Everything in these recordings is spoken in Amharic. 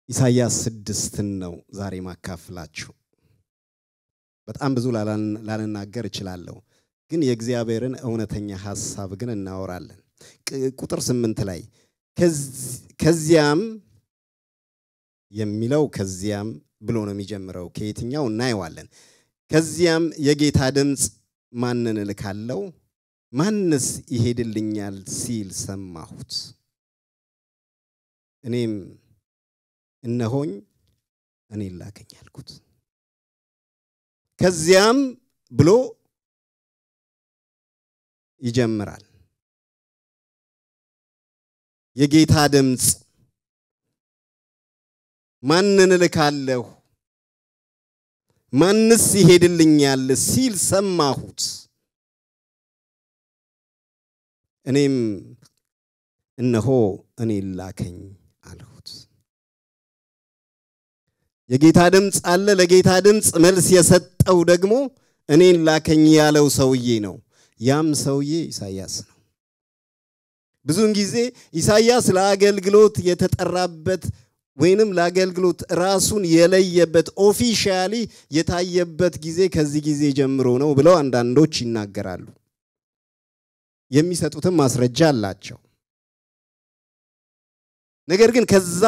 ኢሳይያስ 6 ነው ዛሬ ማካፍላችሁ በጣም ብዙ ላልናገር እችላለሁ ግን የእግዚአብሔርን እውነተኛ ሐሳብ ግን እናወራለን ቁጥር 8 ላይ ከዚያም የሚለው ከዚያም ብሎ ነው የሚጀምረው ከየትኛው እናይዋለን ከዚያም የጌታ ድምጽ ማንን ልካለው ማንስ ይሄድልኛል ሲል ሰማሁት እኔም እነሆኝ እኔ ላከኝ አልኩት ከዚያም ብሎ ይጀምራል የጌታ ድምጽ ማንን ልካለሁ ማንስ ይሄድልኛል ሲል ሰማሁት እኔም እነሆ እኔ ላከኝ አልሁት የጌታ ድምጽ አለ ለጌታ ድምጽ መልስ የሰጠው ደግሞ እኔን ላከኝ ያለው ሰውዬ ነው ያም ሰውዬ ኢሳይያስ ነው ብዙን ጊዜ ኢሳይያስ ለአገልግሎት የተጠራበት ወይንም ለአገልግሎት ራሱን የለየበት ኦፊሻሊ የታየበት ጊዜ ከዚህ ጊዜ ጀምሮ ነው ብለው አንዳንዶች ይናገራሉ የሚሰጡትም ማስረጃ አላቸው ነገር ግን ከዛ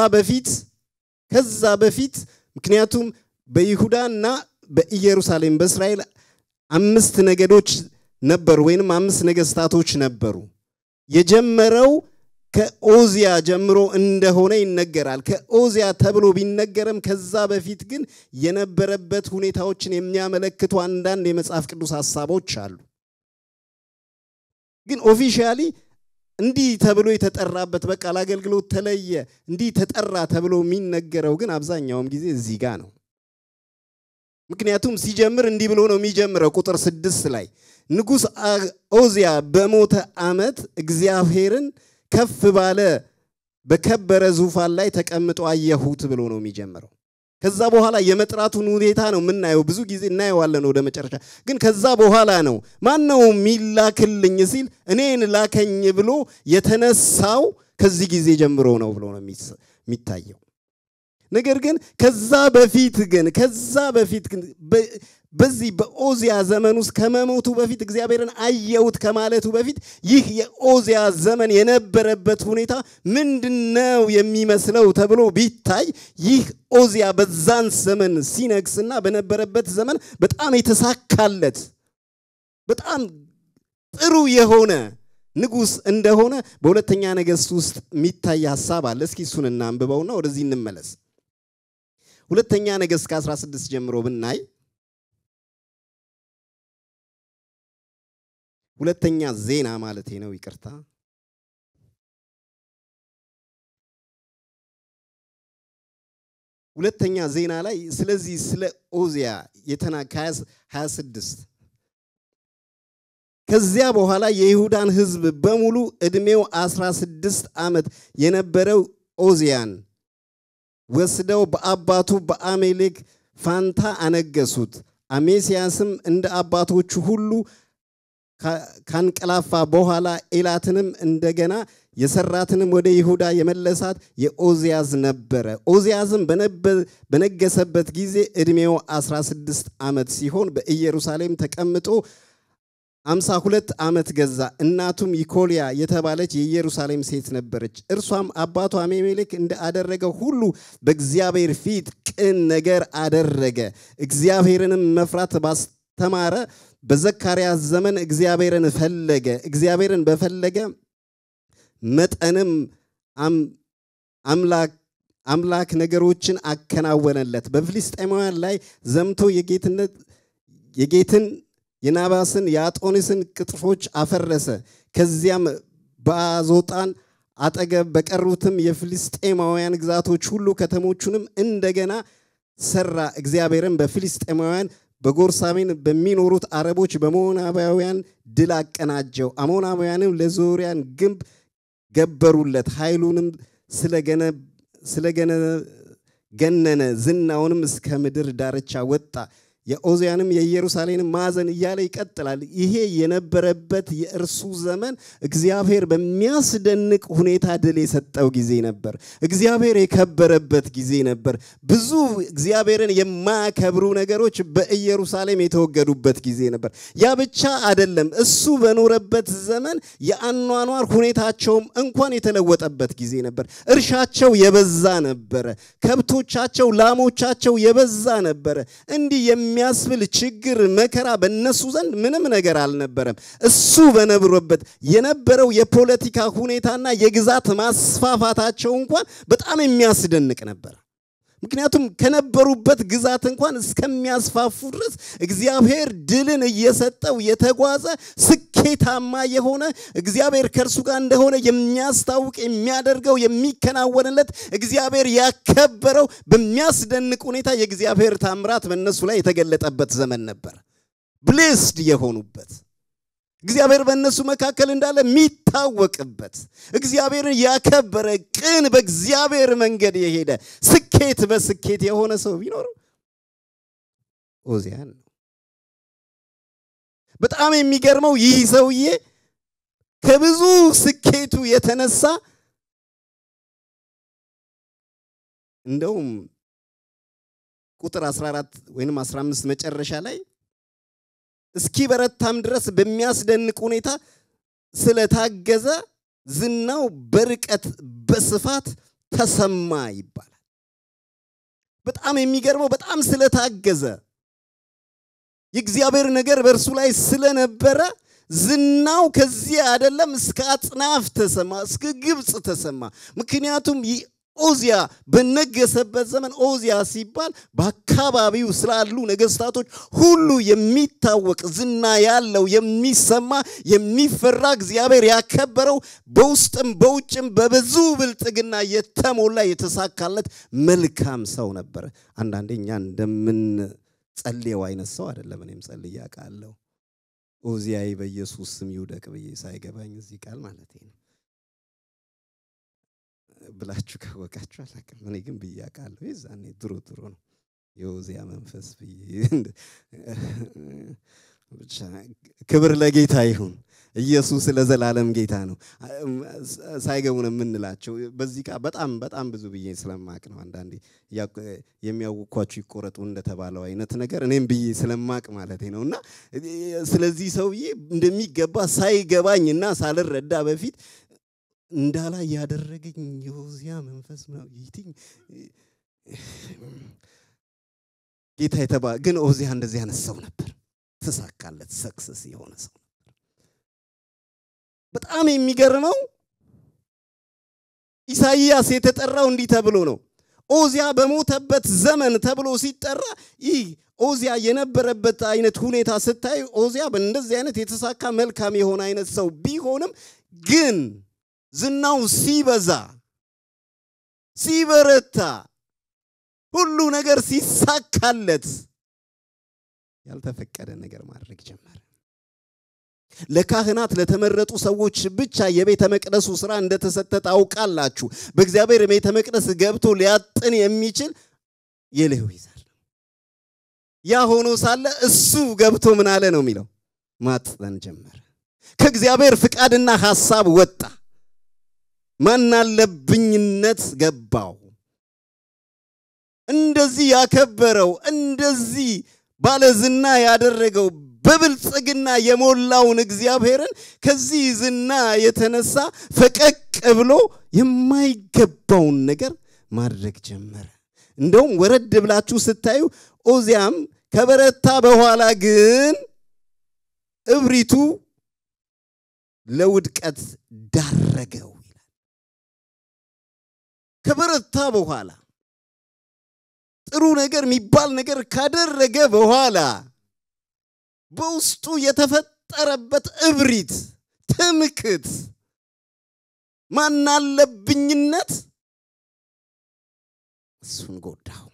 በፊት ምክንያቱም በይሁዳና በኢየሩሳሌም በእስራኤል 5 ነገዶች ነበሩ ወይንም 5 ነገስታቶች ነበሩ የጀመረው ከኦዚያ ጀምሮ እንደሆነ ይነገራል ከኦዚያ ተብሎ ቢነገርም ከዛ በፊት ግን የነበረበት ሁኔታዎችን የሚያመለክቱ አንዳንድ የመጽሐፍ ቅዱስ ሐሳቦች አሉ ግን ኦፊሻሊ እንዲህ ተብሎ የተጠራበት በቃ ለአገልግሎት ተለየ እንዲህ ተጠራ ተብሎ የሚነገረው ግን አብዛኛውም ጊዜ እዚህ ጋር ነው ምክንያቱም ሲጀምር እንዲህ ብሎ ነው የሚጀምረው ቁጥር 6 ላይ ንጉስ ኦዚያ በሞተ ዓመት እግዚአብሔርን ከፍ ባለ በከበረ ዙፋን ላይ ተቀምጦ አየሁት ብሎ ነው የሚጀምረው ከዛ በኋላ የመጥራቱን ሁኔታ ነው ምናየው ብዙ ጊዜ እናየዋለን ወደ መጨረሻ ግን ከዛ በኋላ ነው ማነው ሚላክልኝ ሲል እኔን ላከኝ ብሎ የተነሳው ከዚህ ጊዜ ጀምሮ ነው ብሎ ነው የሚታየው ነገር ግን ከዛ በፊት ግን በዚህ በኦዚያ ዘመን ውስጥ ከመሞቱ በፊት እግዚአብሔርን አየሁት ከማለቱ በፊት ይህ የኦዚያ ዘመን የነበረበት ሁኔታ ምንድነው የሚመስለው ተብሎ ቢታይ ይህ ኦዚያ በዛን ዘመን ሲነግስና በነበረበት ዘመን በጣም የተሳካለት በጣም ጥሩ የሆነ ንጉስ እንደሆነ በሁለተኛ ነገሥት ውስጥ የሚታይ ሐሳብ አለ እስኪ እሱን እናንብበውና ወደዚህ እንመለስ ሁለተኛ ነገሥት ከ16 ጀምሮ ብናይ ሁለተኛ ዜና ማለት ነው ይቅርታ ሁለተኛ ዜና ላይ ስለዚህ ስለ ኦዚያ የተናገረ 26 ከዚያ በኋላ የይሁዳን ህዝብ በሙሉ እድሜው 16 ዓመት የነበረው ኦዚያን ወስደው በአባቱ በአሜሌክ ፋንታ አነገሱት አሜሲያስም እንደ አባቶቹ ሁሉ ካንቀላፋ በኋላ ኤላትንም እንደገና የሰራትንም ወደ ይሁዳ የመለሳት የኦዚያዝ ነበረ ኦዚያዝም በነገሰበት ጊዜ እድሜው 16 ዓመት ሲሆን በኢየሩሳሌም ተቀምጦ 52 ዓመት ገዛ እናቱም ይኮልያ የተባለች የኢየሩሳሌም ሴት ነበረች እርሷም አባቱ አሜሜሌክ እንዳደረገው ሁሉ በእግዚአብሔር ፊት ቅን ነገር አደረገ እግዚአብሔርንም መፍራት ባስተማረ በዘካርያስ ዘመን እግዚአብሔርን በፈለገ መጠንም አምላክ ነገሮችን አከናወነለት በፍልስጤማውያን ላይ ዘምቶ የጌትን የናባስን የአጦኒስን ቅጥፎች አፈረሰ ከዚያም በአዞጣን አጠገብ በቀሩትም የፍልስጤማውያን ግዛቶች ሁሉ ከተሞቹንም እንደገና ሰራ እግዚአብሔርን በፍልስጤማውያን በጎርሳሜን በሚኖሩት አረቦች በሞናባውያን ድል አቀናጀው አሞናባውያንም ለዞሪያን ግንብ ገበሩለት ኃይሉንም ስለገነነ ዝናውንም እስከ ምድር ዳርቻ ወጣ የኦዚያንም የኢየሩሳሌምም ማዕዘን እያለ ይቀጥላል። ይሄ የነበረበት የእርሱ ዘመን እግዚአብሔር በሚያስደንቅ ሁኔታ ድል የሰጠው ጊዜ ነበር። እግዚአብሔር የከበረበት ጊዜ ነበር። ብዙ እግዚአብሔርን የማያከብሩ ነገሮች በኢየሩሳሌም የተወገዱበት ጊዜ ነበር። ያ ብቻ አይደለም፣ እሱ በኖረበት ዘመን የአኗኗር ሁኔታቸውም እንኳን የተለወጠበት ጊዜ ነበር። እርሻቸው የበዛ ነበር፣ ከብቶቻቸው ላሞቻቸው የበዛ ነበር። እንዲህ የሚያስብል ችግር መከራ በእነሱ ዘንድ ምንም ነገር አልነበረም። እሱ በነበረበት የነበረው የፖለቲካ ሁኔታና የግዛት ማስፋፋታቸው እንኳን በጣም የሚያስደንቅ ነበር። ምክንያቱም ከነበሩበት ግዛት እንኳን እስከሚያስፋፉ ድረስ እግዚአብሔር ድልን እየሰጠው የተጓዘ ስኬታማ የሆነ እግዚአብሔር ከርሱ ጋር እንደሆነ የሚያስታውቅ የሚያደርገው የሚከናወንለት እግዚአብሔር ያከበረው በሚያስደንቅ ሁኔታ የእግዚአብሔር ታምራት በእነሱ ላይ የተገለጠበት ዘመን ነበር። ብሌስድ የሆኑበት እግዚአብሔር በእነሱ መካከል እንዳለ የሚታወቅበት እግዚአብሔርን ያከበረ ቅን በእግዚአብሔር መንገድ የሄደ ስኬት በስኬት የሆነ ሰው ቢኖር ኦዚያን ነው። በጣም የሚገርመው ይህ ሰውዬ ከብዙ ስኬቱ የተነሳ እንደውም ቁጥር 14 ወይንም 15 መጨረሻ ላይ እስኪ በረታም ድረስ በሚያስደንቅ ሁኔታ ስለታገዘ ዝናው በርቀት በስፋት ተሰማ ይባላል። በጣም የሚገርመው በጣም ስለታገዘ የእግዚአብሔር ነገር በእርሱ ላይ ስለነበረ ዝናው ከዚህ አይደለም እስከ አጽናፍ ተሰማ፣ እስከ ግብጽ ተሰማ። ምክንያቱም ኦዚያ በነገሰበት ዘመን ኦዚያ ሲባል በአካባቢው ስላሉ ነገስታቶች ሁሉ የሚታወቅ ዝና ያለው የሚሰማ የሚፈራ እግዚአብሔር ያከበረው በውስጥም በውጭም በብዙ ብልጥግና የተሞላ የተሳካለት መልካም ሰው ነበር። አንዳንዴኛ እንደምን ጸልየው አይነት ሰው አይደለም። እኔም ጸልዬ አውቃለሁ። ኦዚያይ በኢየሱስ ስም ይውደቅ ብዬ ሳይገባኝ እዚህ ቃል ማለት ነው ብላችሁ ካወቃችሁ አላውቅም። እኔ ግን ብዬ አውቃለሁ። የዛኔ ድሮ ነው የኦዚያ መንፈስ ብዬ ብቻ። ክብር ለጌታ ይሁን። ኢየሱስ ለዘላለም ጌታ ነው። ሳይገቡን የምንላቸው በዚህ ቃል በጣም ብዙ ብዬ ስለማቅ ነው። አንዳንዴ የሚያውቋችሁ ይቆረጡ እንደተባለው አይነት ነገር እኔም ብዬ ስለማቅ ማለት ነውና ስለዚህ ሰውዬ እንደሚገባ ሳይገባኝና ሳልረዳ በፊት እንዳላ ያደረገኝ የኦዚያ መንፈስ ነው ይቲኝ ጌታ የተባ ግን ኦዚያ እንደዚህ አይነት ሰው ነበር። ተሳካለት ሰክሰስ የሆነ ሰው ነበር። በጣም የሚገርመው ኢሳይያስ የተጠራው እንዲህ ተብሎ ነው። ኦዚያ በሞተበት ዘመን ተብሎ ሲጠራ ይህ ኦዚያ የነበረበት አይነት ሁኔታ ስታይ ኦዚያ በእንደዚህ አይነት የተሳካ መልካም የሆነ አይነት ሰው ቢሆንም ግን ዝናው ሲበዛ ሲበረታ ሁሉ ነገር ሲሳካለት ያልተፈቀደ ነገር ማድረግ ጀመረ። ለካህናት ለተመረጡ ሰዎች ብቻ የቤተ መቅደሱ ስራ እንደተሰጠ ታውቃላችሁ። በእግዚአብሔር ቤተ መቅደስ ገብቶ ሊያጥን የሚችል የሌዊ ዘር ነው። ያ ሆኖ ሳለ እሱ ገብቶ ምን አለ ነው የሚለው ማጥን ጀመረ። ከእግዚአብሔር ፍቃድና ሐሳብ ወጣ። ማናለብኝነት ገባው። እንደዚህ ያከበረው እንደዚህ ባለዝና ያደረገው በብልጽግና የሞላውን እግዚአብሔርን ከዚህ ዝና የተነሳ ፈቀቅ ብሎ የማይገባውን ነገር ማድረግ ጀመረ። እንደውም ወረድ ብላችሁ ስታዩ ኦዚያም ከበረታ በኋላ ግን እብሪቱ ለውድቀት ዳረገው ይላል። ከበረታ በኋላ ጥሩ ነገር የሚባል ነገር ካደረገ በኋላ በውስጡ የተፈጠረበት እብሪት፣ ትምክት፣ ማናለብኝነት እሱን ጎዳው።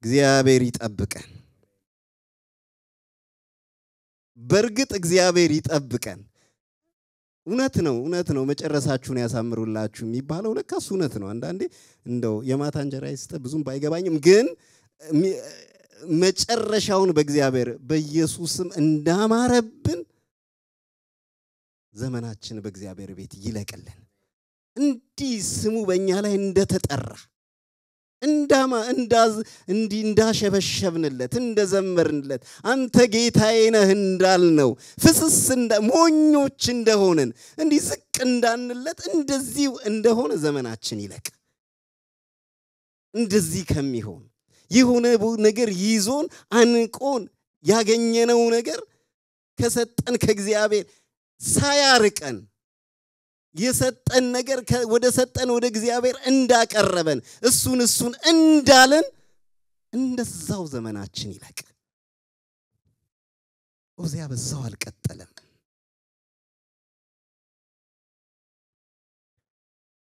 እግዚአብሔር ይጠብቀን። በርግጥ እግዚአብሔር ይጠብቀን። እውነት ነው መጨረሳችሁን ያሳምሩላችሁ የሚባለው ለካስ እውነት ነው። አንዳንዴ እንደው የማታ እንጀራ ይስጥ ብዙም ባይገባኝም ግን መጨረሻውን በእግዚአብሔር በኢየሱስም እንዳማረብን ዘመናችን በእግዚአብሔር ቤት ይለቀልን እንዲህ ስሙ በእኛ ላይ እንደተጠራ እንዳሸበሸብንለት እንደዘመርንለት አንተ ጌታዬ ነህ እንዳልነው ፍስስ ሞኞች እንደሆነን እንዲህ ዝቅ እንዳንለት እንደዚህ እንደሆነ ዘመናችን ይለቅ እንደዚህ ከሚሆን ይሁን ነገር ይዞን አንቆን ያገኘነው ነገር ከሰጠን ከእግዚአብሔር ሳያርቀን የሰጠን ነገር ወደ ሰጠን ወደ እግዚአብሔር እንዳቀረበን እሱን እንዳለን እንደዛው ዘመናችን ይለቅ ኦዚያ በዛው አልቀጠለም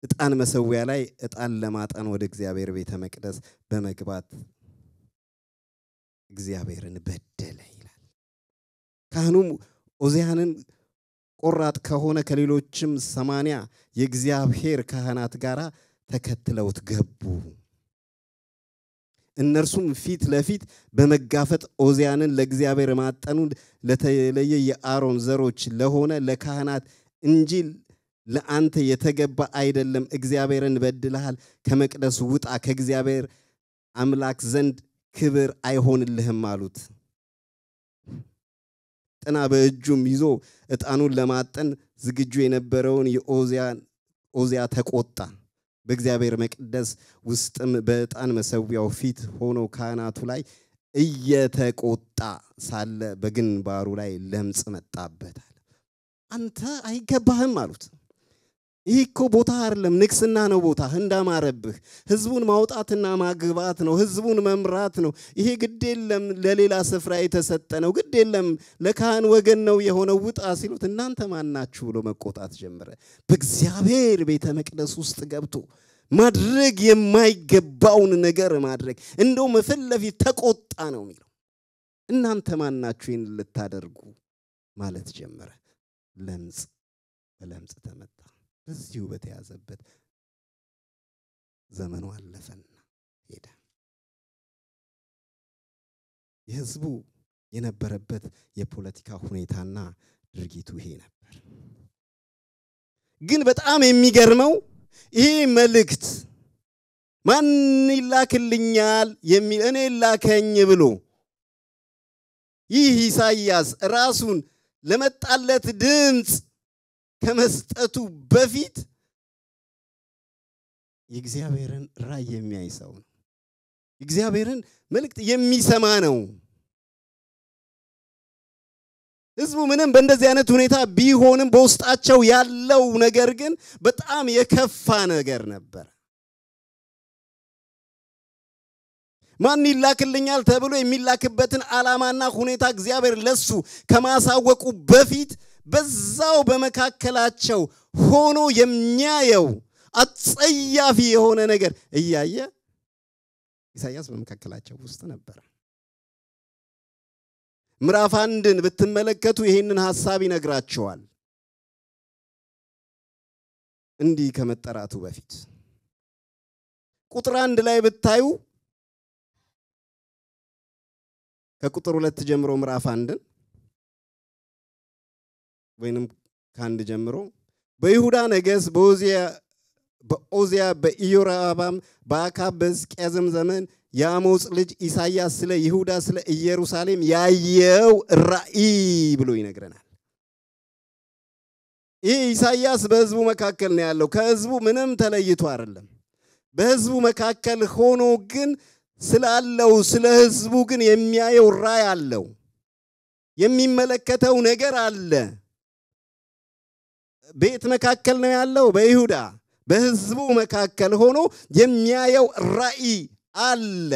ዕጣን መሰዊያ ላይ ዕጣን ለማጣን ወደ እግዚአብሔር ቤተ መቅደስ በመግባት እግዚአብሔርን በደለ ይላል ካህኑም ኦዚያንን ቆራጥ ከሆነ ከሌሎችም 80 የእግዚአብሔር ካህናት ጋራ ተከትለውት ገቡ እነርሱም ፊት ለፊት በመጋፈጥ ኦዚያንን ለእግዚአብሔር ማጠኑ ለተለየ የአሮን ዘሮች ለሆነ ለካህናት እንጂ ለአንተ የተገባ አይደለም እግዚአብሔርን በድለሃል ከመቅደስ ውጣ ከእግዚአብሔር አምላክ ዘንድ ክብር አይሆንልህም አሉት ጥና በእጁም ይዞ ዕጣኑን ለማጠን ዝግጁ የነበረውን ኦዚያ ተቆጣ በእግዚአብሔር መቅደስ ውስጥም በዕጣን መሰዊያው ፊት ሆኖ ካህናቱ ላይ እየተቆጣ ሳለ በግንባሩ ላይ ለምጽ መጣበት አንተ አይገባህም አሉት ይሄኮ ቦታ አይደለም ንክስና ነው ቦታ እንዳማረብህ ህዝቡን ማውጣትና ማግባት ነው ህዝቡን መምራት ነው ይሄ ግድ የለም ለሌላ ስፍራ የተሰጠ ነው ግድ የለም ለካህን ወገን ነው የሆነው ውጣ ሲሉት እናንተ ማናችሁ ብሎ መቆጣት ጀመረ በእግዚአብሔር ቤተ መቅደስ ውስጥ ገብቶ ማድረግ የማይገባውን ነገር ማድረግ እንደው መፈለፊ ተቆጣ ነው የሚለው እናንተ ማናችሁ ይህን ልታደርጉ ማለት ጀመረ ለምጽ ተመታ በዚሁ በተያዘበት ዘመኑ አለፈና ሄደ የህዝቡ የነበረበት የፖለቲካ ሁኔታና ድርጊቱ ይሄ ነበር ግን በጣም የሚገርመው ይሄ መልእክት ማን ይላክልኛል የሚል እኔ ላከኝ ብሎ ይህ ኢሳይያስ ራሱን ለመጣለት ድምጽ ከመስጠቱ በፊት የእግዚአብሔርን ራእይ የሚያይ ሰው ነው እግዚአብሔርን መልእክት የሚሰማ ነው ህዝቡ ምንም በእንደዚህ አይነት ሁኔታ ቢሆንም በውስጣቸው ያለው ነገር ግን በጣም የከፋ ነገር ነበር ማን ይላክልኛል ተብሎ የሚላክበትን ዓላማና ሁኔታ እግዚአብሔር ለሱ ከማሳወቁ በፊት በዛው በመካከላቸው ሆኖ የሚያየው አጸያፊ የሆነ ነገር እያየ ኢሳይያስ በመካከላቸው ውስጥ ነበር ምዕራፍ 1ን ብትመለከቱ ይሄንን ሐሳብ ይነግራቸዋል እንዲህ ከመጠራቱ በፊት ቁጥር 1 ላይ ብታዩ ከቁጥር 2 ጀምሮ ምዕራፍ 1ን ወይንም ካንድ ጀምሮ በይሁዳ ነገስ በኦዚያ በኢዮራባም በአካብ በሕዝቅያስም ዘመን የአሞጽ ልጅ ኢሳይያስ ስለ ይሁዳ ስለ ኢየሩሳሌም ያየው ራእይ ብሎ ይነግረናል ይህ ኢሳይያስ በህዝቡ መካከል ነው ያለው ከህዝቡ ምንም ተለይቶ አይደለም በህዝቡ መካከል ሆኖ ግን ስላለው ስለ ህዝቡ ግን የሚያየው ራእይ አለው የሚመለከተው ነገር አለ ቤት መካከል ነው ያለው በይሁዳ በህዝቡ መካከል ሆኖ የሚያየው ራእይ አለ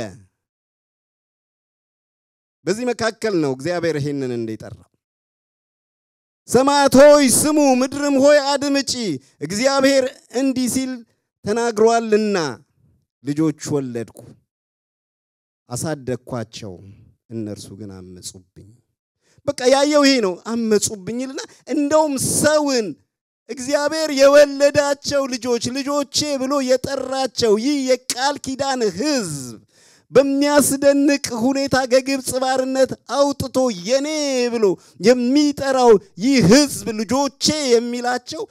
በዚህ መካከል ነው እግዚአብሔር ይሄንን እንደጠራ ሰማያት ሆይ ስሙ ምድርም ሆይ አድምጪ እግዚአብሔር እንዲህ ሲል ተናግሯልና ልጆች ወለድኩ አሳደግኳቸው እነርሱ ግን አመጹብኝ በቃ ያየው ይሄ ነው አመጹብኝልና እንደውም ሰውን እግዚአብሔር የወለዳቸው ልጆቼ ብሎ የጠራቸው ይህ የቃል ኪዳን ህዝብ በሚያስደንቅ ሁኔታ ከግብጽ ባርነት አውጥቶ የኔ ብሎ የሚጠራው ይህ ሕዝብ ልጆቼ የሚላቸው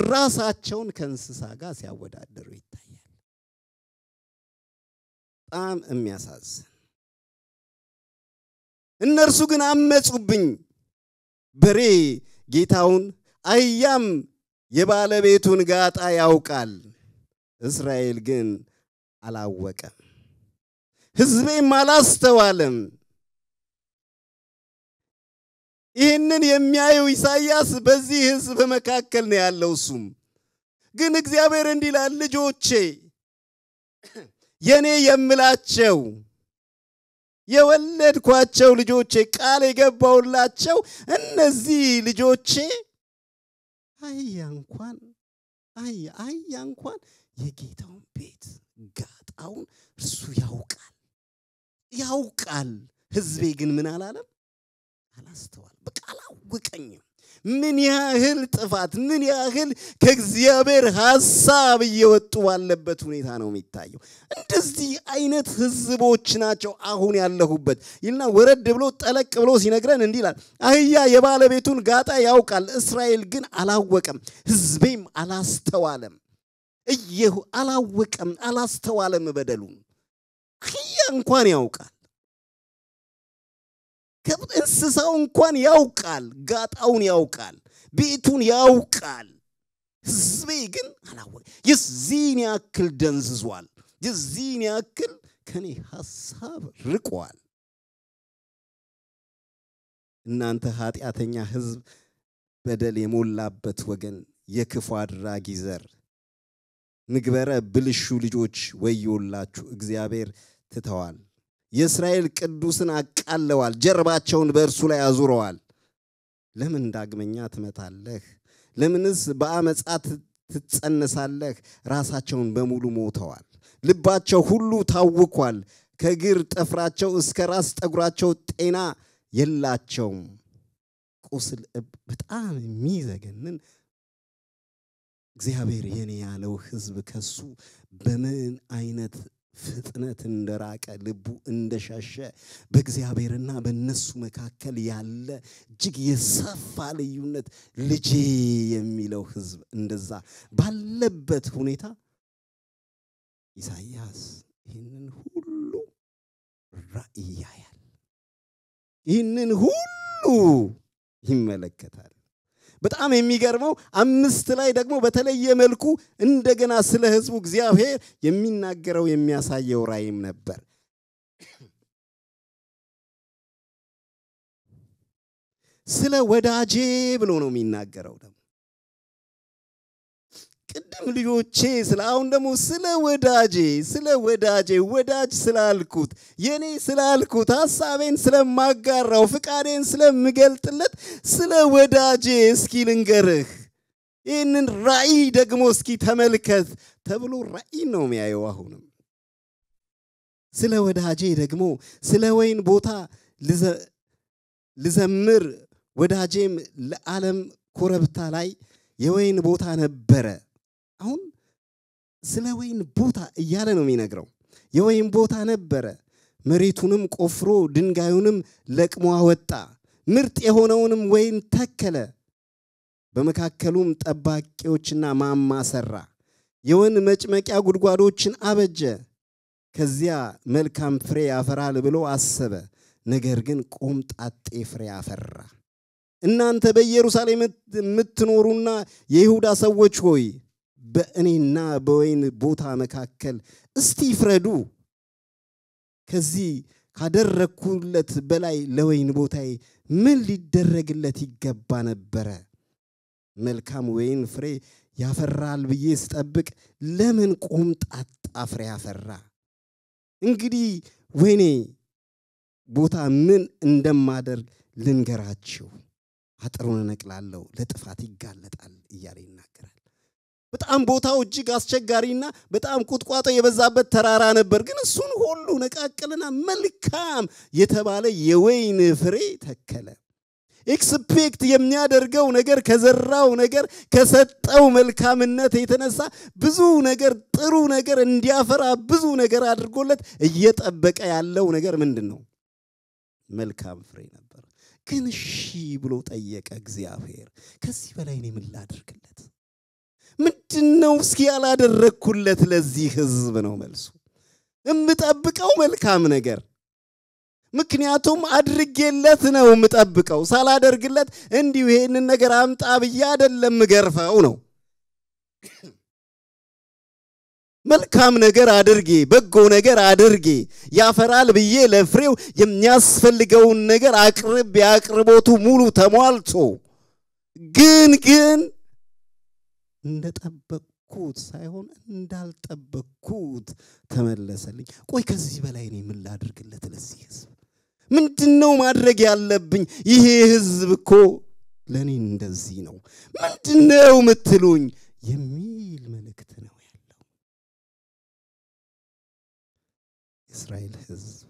ራሳቸውን ከእንስሳ ጋር ሲያወዳደሩ ይታያል። በጣም የሚያሳዝን። እነርሱ ግን አመጹብኝ። በሬ ጌታውን አህያም የባለቤቱን ጋጣ ያውቃል፣ እስራኤል ግን አላወቀም፣ ሕዝቤም አላስተዋለም። ይህንን የሚያየው ኢሳይያስ በዚህ ሕዝብ መካከል ነው ያለው። እሱም ግን እግዚአብሔር እንዲህ ይላል፣ ልጆቼ የኔ የምላቸው የወለድኳቸው ልጆቼ ቃል የገባውላቸው እነዚህ ልጆቼ አህያ እንኳን የጌታውን ቤት ጋጣውን እርሱ ያውቃል። ሕዝቤ ግን ምን አላለም? አላስተዋል። በቃ አላወቀኝም። ምን ያህል ጥፋት፣ ምን ያህል ከእግዚአብሔር ሐሳብ እየወጡ ባለበት ሁኔታ ነው የሚታየው። እንደዚህ አይነት ሕዝቦች ናቸው አሁን ያለሁበት ይልና ወረድ ብሎ ጠለቅ ብሎ ሲነግረን እንዲህ ይላል፣ አህያ የባለቤቱን ጋጣ ያውቃል፣ እስራኤል ግን አላወቀም፣ ሕዝቤም አላስተዋለም። አላወቀም፣ አላስተዋለም በደሉን። አህያ እንኳን ያውቃል፣ እንስሳው እንኳን ያውቃል፣ ጋጣውን ያውቃል፣ ቤቱን ያውቃል። ሕዝቤ ግን አላወቀም። የዚህን ያክል ደንዝዟል፣ የዚህን ያክል ከኔ ሐሳብ ርቋል። እናንተ ኃጢአተኛ ሕዝብ፣ በደል የሞላበት ወገን፣ የክፉ አድራጊ ዘር፣ ምግበረ ብልሹ ልጆች ወዮላችሁ፣ እግዚአብሔር ትተዋል። የእስራኤል ቅዱስን አቃለዋል፣ ጀርባቸውን በእርሱ ላይ አዙረዋል። ለምን ዳግመኛ ትመታለህ? ለምንስ በአመጻ ትጸነሳለህ? ራሳቸውን በሙሉ ሞተዋል፣ ልባቸው ሁሉ ታውኳል። ከእግር ጥፍራቸው እስከ ራስ ጠጉራቸው ጤና የላቸውም። ቁስል በጣም የሚዘገንን እግዚአብሔር የኔ ያለው ሕዝብ ከሱ በምን አይነት ፍጥነት እንደራቀ ልቡ እንደሻሸ በእግዚአብሔርና በእነሱ መካከል ያለ እጅግ የሰፋ ልዩነት ልጄ የሚለው ሕዝብ እንደዛ ባለበት ሁኔታ ኢሳይያስ ይህንን ሁሉ ራእይ ያያል፣ ይህንን ሁሉ ይመለከታል። በጣም የሚገርመው 5 ላይ ደግሞ በተለየ መልኩ እንደገና ስለ ሕዝቡ እግዚአብሔር የሚናገረው የሚያሳየው ራእይም ነበር። ስለ ወዳጄ ብሎ ነው የሚናገረው። ደግሞ ቅድም ልጆቼ አሁን ደግሞ ስለ ወዳጄ ወዳጅ ስላልኩት የኔ ስላልኩት ሐሳቤን ስለማጋራው ፍቃዴን ስለምገልጥለት ስለ ወዳጄ እስኪ ልንገርህ፣ ይህንን ራእይ ደግሞ እስኪ ተመልከት ተብሎ ራእይ ነው የሚያየው። አሁንም ስለ ወዳጄ ደግሞ ስለ ወይን ቦታ ልዘምር፣ ወዳጄም ለዓለም ኮረብታ ላይ የወይን ቦታ ነበረ። አሁን ስለ ወይን ቦታ እያለ ነው የሚነግረው። የወይን ቦታ ነበረ፣ መሬቱንም ቆፍሮ ድንጋዩንም ለቅሞ አወጣ፣ ምርጥ የሆነውንም ወይን ተከለ፣ በመካከሉም ጠባቂዎችና ማማ ሰራ፣ የወይን መጭመቂያ ጉድጓዶችን አበጀ። ከዚያ መልካም ፍሬ ያፈራል ብሎ አሰበ፣ ነገር ግን ቆምጣጤ ፍሬ አፈራ። እናንተ በኢየሩሳሌም የምትኖሩና የይሁዳ ሰዎች ሆይ በእኔና በወይን ቦታ መካከል እስቲ ፍረዱ። ከዚህ ካደረኩለት በላይ ለወይን ቦታዬ ምን ሊደረግለት ይገባ ነበረ? መልካም ወይን ፍሬ ያፈራል ብዬ ስጠብቅ ለምን ቆምጣጣ ፍሬ ያፈራ? እንግዲህ ወይኔ ቦታ ምን እንደማደርግ ልንገራችሁ፣ አጥሩን እነቅላለሁ፣ ለጥፋት ይጋለጣል እያለ ይናገራል። በጣም ቦታው እጅግ አስቸጋሪና በጣም ቁጥቋጦ የበዛበት ተራራ ነበር። ግን እሱን ሁሉ ነቃቀልና መልካም የተባለ የወይን ፍሬ ተከለ። ኤክስፔክት የሚያደርገው ነገር ከዘራው ነገር ከሰጠው መልካምነት የተነሳ ብዙ ነገር ጥሩ ነገር እንዲያፈራ ብዙ ነገር አድርጎለት እየጠበቀ ያለው ነገር ምንድነው? መልካም ፍሬ ነበር። ግን እሺ ብሎ ጠየቀ እግዚአብሔር። ከዚህ በላይ እኔ ምን ላድርግለት? ምንድነው እስኪ ያላደረኩለት ለዚህ ሕዝብ ነው መልሱ። እምጠብቀው መልካም ነገር ምክንያቱም አድርጌለት ነው የምጠብቀው። ሳላደርግለት እንዲሁ ይሄንን ነገር አምጣ ብዬ አይደለም ገርፈው ነው። መልካም ነገር አድርጌ በጎ ነገር አድርጌ ያፈራል ብዬ ለፍሬው የሚያስፈልገውን ነገር አቅርብ ያቅርቦቱ ሙሉ ተሟልቶ ግን እንደጠበቅኩት ሳይሆን እንዳልጠበቅኩት ተመለሰልኝ። ቆይ ከዚህ በላይ እኔ ምን ላድርግለት ለዚህ ሕዝብ? ምንድነው ማድረግ ያለብኝ? ይሄ ሕዝብ እኮ ለኔ እንደዚህ ነው ምንድነው ምትሉኝ የሚል መልእክት ነው ያለው። እስራኤል ሕዝብ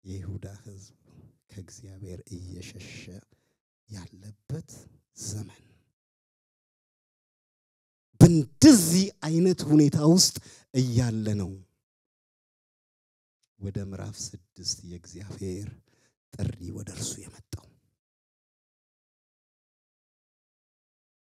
የይሁዳ ሕዝብ ከእግዚአብሔር እየሸሸ ያለበት ዘመን በእንደዚህ አይነት ሁኔታ ውስጥ እያለ ነው ወደ ምዕራፍ 6 የእግዚአብሔር ጥሪ ወደርሱ የመጣው።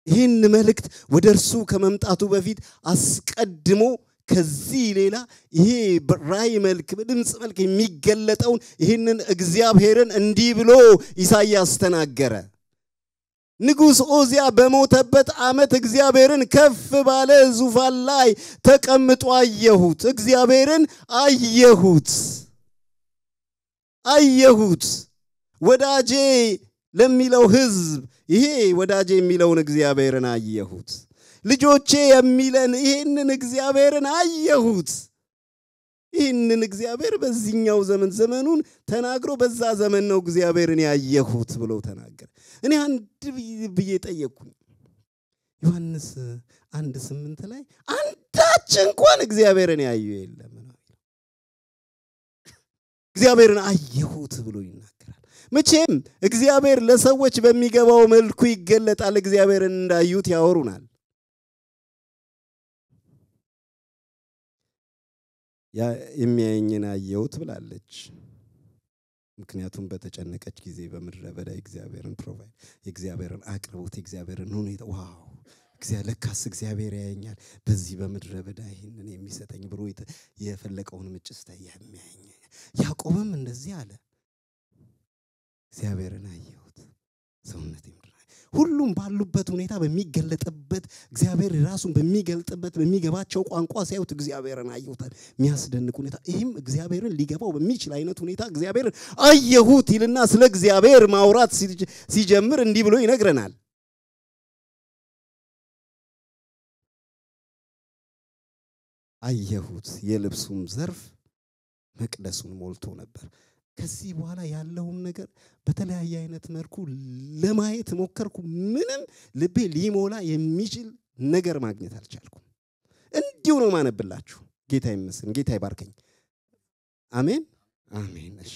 ይህን መልእክት ወደርሱ ከመምጣቱ በፊት አስቀድሞ ከዚህ ሌላ ይሄ በራእይ መልክ በድምጽ መልክ የሚገለጠውን ይህንን እግዚአብሔርን እንዲህ ብሎ ኢሳይያስ ተናገረ። ንጉስ ኦዚያ በሞተበት ዓመት እግዚአብሔርን ከፍ ባለ ዙፋን ላይ ተቀምጦ አየሁት። እግዚአብሔርን አየሁት ወዳጄ ለሚለው ሕዝብ ይሄ ወዳጄ የሚለውን እግዚአብሔርን አየሁት። ልጆቼ የሚለን ይሄንን እግዚአብሔርን አየሁት። ይሄንን እግዚአብሔር በዚህኛው ዘመኑን ተናግሮ በዛ ዘመን ነው እግዚአብሔርን ያየሁት ብሎ ተናገረ። እኔ አንድ ብዬ ጠየቅኩኝ። ዮሐንስ 1:8 ላይ አንዳች እንኳን እግዚአብሔርን ያየው የለም ነው። እግዚአብሔርን አየሁት ብሎ ይናገራል። መቼም እግዚአብሔር ለሰዎች በሚገባው መልኩ ይገለጣል። እግዚአብሔርን እንዳዩት ያወሩናል። ያ የሚያየኝን አየሁት ብላለች። ምክንያቱም በተጨነቀች ጊዜ በምድረ በዳ እግዚአብሔርን ፕሮቫይድ የእግዚአብሔርን አቅርቦት የእግዚአብሔርን ሁኔታ ዋው ለካስ እግዚአብሔር ያየኛል በዚህ በምድረ በዳ ይሄንን የሚሰጠኝ ብሎ የፈለቀውን ምጭስታ የሚያየኝ። ያዕቆብም እንደዚህ አለ፣ እግዚአብሔርን አየሁት ሰውነቴ ሁሉም ባሉበት ሁኔታ በሚገለጥበት እግዚአብሔር ራሱን በሚገልጥበት በሚገባቸው ቋንቋ ሲያዩት እግዚአብሔርን አየሁታል። የሚያስደንቅ ሁኔታ ይህም እግዚአብሔርን ሊገባው በሚችል አይነት ሁኔታ እግዚአብሔርን አየሁት ይልና ስለ እግዚአብሔር ማውራት ሲጀምር እንዲህ ብሎ ይነግረናል። አየሁት የልብሱም ዘርፍ መቅደሱን ሞልቶ ነበር። ከዚህ በኋላ ያለውን ነገር በተለያየ አይነት መልኩ ለማየት ሞከርኩ። ምንም ልቤ ሊሞላ የሚችል ነገር ማግኘት አልቻልኩም። እንዲሁ ነው ማነብላችሁ። ጌታ ይመስገን። ጌታ ይባርከኝ። አሜን አሜን። እሺ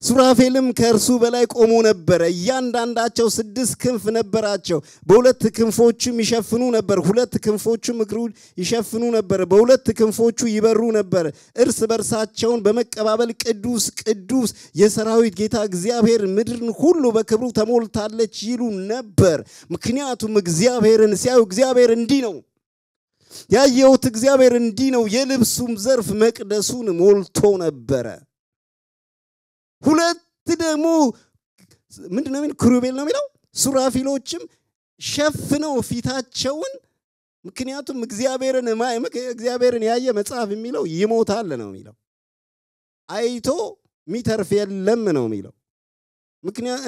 ሱራፌልም ከእርሱ በላይ ቆሞ ነበር። እያንዳንዳቸው 6 ክንፍ ነበራቸው። በሁለት ክንፎቹም ይሸፍኑ ነበር። ሁለት ክንፎቹም እግሩን ይሸፍኑ ነበር። በሁለት ክንፎቹ ይበሩ ነበር። እርስ በርሳቸውን በመቀባበል ቅዱስ ቅዱስ የሰራዊት ጌታ እግዚአብሔር ምድርን ሁሉ በክብሩ ተሞልታለች ይሉ ነበር። ምክንያቱም እግዚአብሔርን ሲያዩ እግዚአብሔር እንዲህ ነው ያየሁት፣ እግዚአብሔር እንዲህ ነው። የልብሱም ዘርፍ መቅደሱን ሞልቶ ነበር። ሁለት ደግሞ ምንድነው የሚል ክሩቤል ነው የሚለው ሱራፊሎችም ሸፍነው ፊታቸውን። ምክንያቱም እግዚአብሔርን ያየ መጽሐፍ የሚለው ይሞታል ነው የሚለው። አይቶ ሚተርፍ የለም ነው የሚለው። ምክንያት